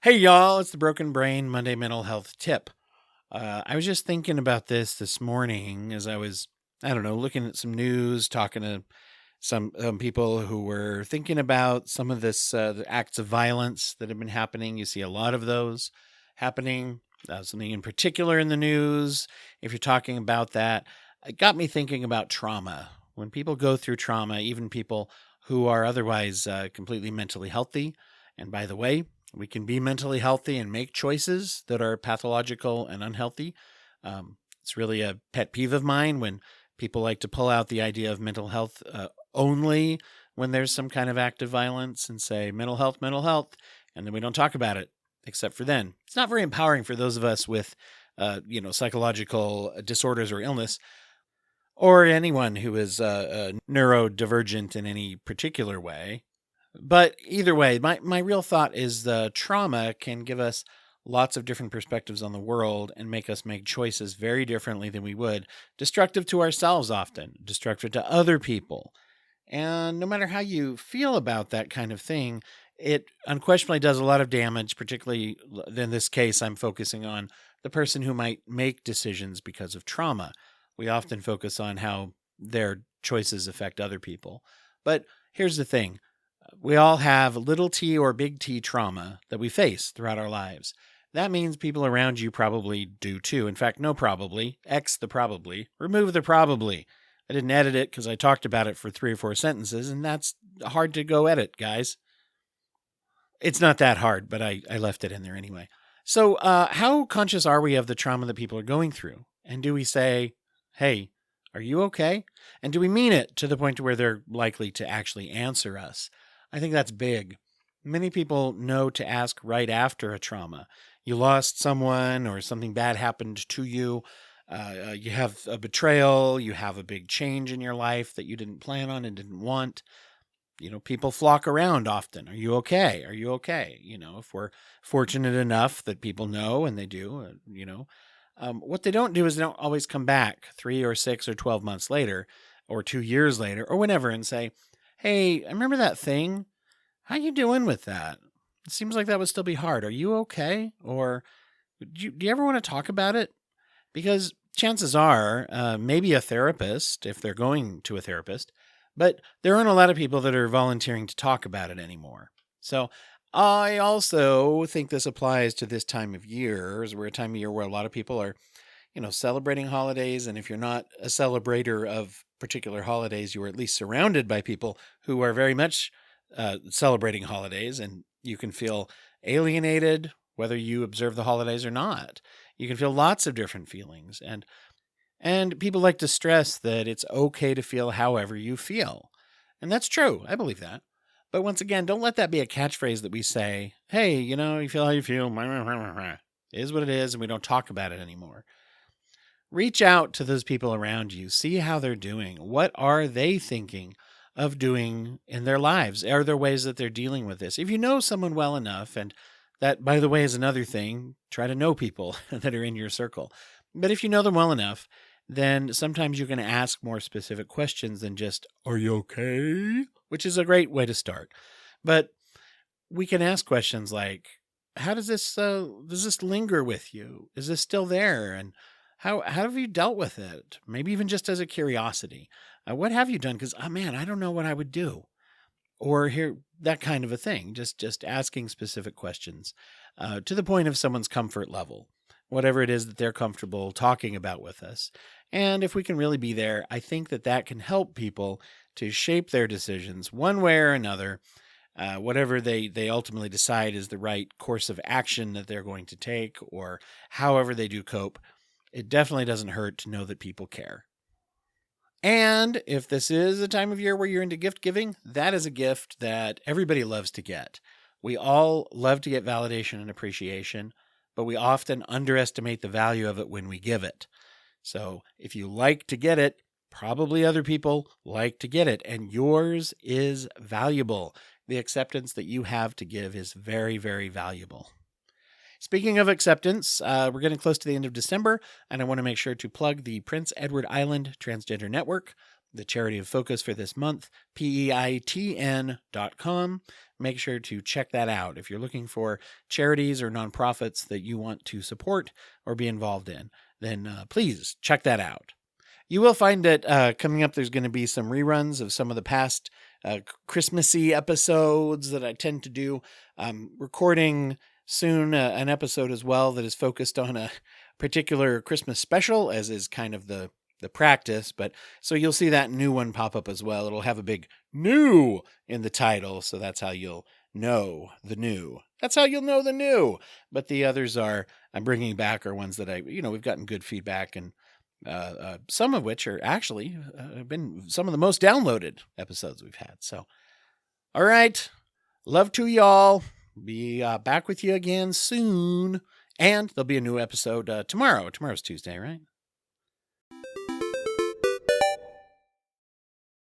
Hey y'all, it's the Broken Brain Monday Mental Health Tip. I was just thinking about this morning as I was, I don't know, looking at some news, talking to some people who were thinking about some of this the acts of violence that have been happening. You see a lot of those happening. Something in particular in the news. If you're talking about that, it got me thinking about trauma. When people go through trauma, even people who are otherwise completely mentally healthy, and by the way, we can be mentally healthy and make choices that are pathological and unhealthy. It's really a pet peeve of mine when people like to pull out the idea of mental health only when there's some kind of act of violence and say mental health, and then we don't talk about it except for then. It's not very empowering for those of us with, psychological disorders or illness, or anyone who is neurodivergent in any particular way. But either way, my real thought is the trauma can give us lots of different perspectives on the world and make us make choices very differently than we would. Destructive to ourselves, often, destructive to other people. And no matter how you feel about that kind of thing, it unquestionably does a lot of damage, particularly in this case, I'm focusing on the person who might make decisions because of trauma. We often focus on how their choices affect other people. But here's the thing, we all have little t or big T trauma that we face throughout our lives. That means people around you probably do too. In fact, no probably, X the probably, remove the probably. I didn't edit it because I talked about it for 3 or 4 sentences, and that's hard to go edit, guys. It's not that hard, but I left it in there anyway. So, how conscious are we of the trauma that people are going through? And do we say, hey, are you okay? And do we mean it to the point to where they're likely to actually answer us? I think that's big. Many people know to ask right after a trauma. You lost someone or something bad happened to you. You have a betrayal. You have a big change in your life that you didn't plan on and didn't want. People flock around often. Are you okay? Are you okay? If we're fortunate enough that people know, and they do, what they don't do is they don't always come back 3 or 6 or 12 months later or 2 years later or whenever and say, hey, I remember that thing. How you doing with that? It seems like that would still be hard. Are you okay? Or do you ever want to talk about it? Because chances are, maybe a therapist, if they're going to a therapist, but there aren't a lot of people that are volunteering to talk about it anymore. So I also think this applies to this time of year, as we're a time of year where a lot of people are, celebrating holidays. And if you're not a celebrator of particular holidays, you are at least surrounded by people who are very much celebrating holidays, and you can feel alienated whether you observe the holidays or not. You can feel lots of different feelings, and people like to stress that it's okay to feel however you feel. And that's true. I believe that. But once again, don't let that be a catchphrase that we say, hey, you feel how you feel. It is what it is, and we don't talk about it anymore. Reach out to those people around you. See how they're doing. What are they thinking of doing in their lives? Are there ways that they're dealing with this? If you know someone well enough, and that, by the way, is another thing, try to know people that are in your circle. But if you know them well enough, then sometimes you can ask more specific questions than just, are you okay? Which is a great way to start. But we can ask questions like, how does this linger with you? Is this still there? And how have you dealt with it? Maybe even just as a curiosity. What have you done? Because, oh man, I don't know what I would do. Or here, that kind of a thing. Just asking specific questions to the point of someone's comfort level, whatever it is that they're comfortable talking about with us. And if we can really be there, I think that can help people to shape their decisions one way or another, whatever they ultimately decide is the right course of action that they're going to take, or however they do cope. It definitely doesn't hurt to know that people care. And if this is a time of year where you're into gift giving, that is a gift that everybody loves to get. We all love to get validation and appreciation, but we often underestimate the value of it when we give it. So if you like to get it, probably other people like to get it, and yours is valuable. The acceptance that you have to give is very, very valuable. Speaking of acceptance, we're getting close to the end of December, and I want to make sure to plug the Prince Edward Island Transgender Network. the charity of focus for this month, peitn.com. Make sure to check that out. If you're looking for charities or nonprofits that you want to support or be involved in, then please check that out. You will find that coming up, there's going to be some reruns of some of the past Christmassy episodes that I tend to do. I'm recording soon an episode as well that is focused on a particular Christmas special, as is kind of the practice. But so you'll see that new one pop up as well. It'll have a big new in the title. So that's how you'll know the new. That's how you'll know the new. But the others I'm bringing back are ones that we've gotten good feedback, and some of which are actually have been some of the most downloaded episodes we've had. So, all right. Love to y'all. Be back with you again soon. And there'll be a new episode tomorrow. Tomorrow's Tuesday, right?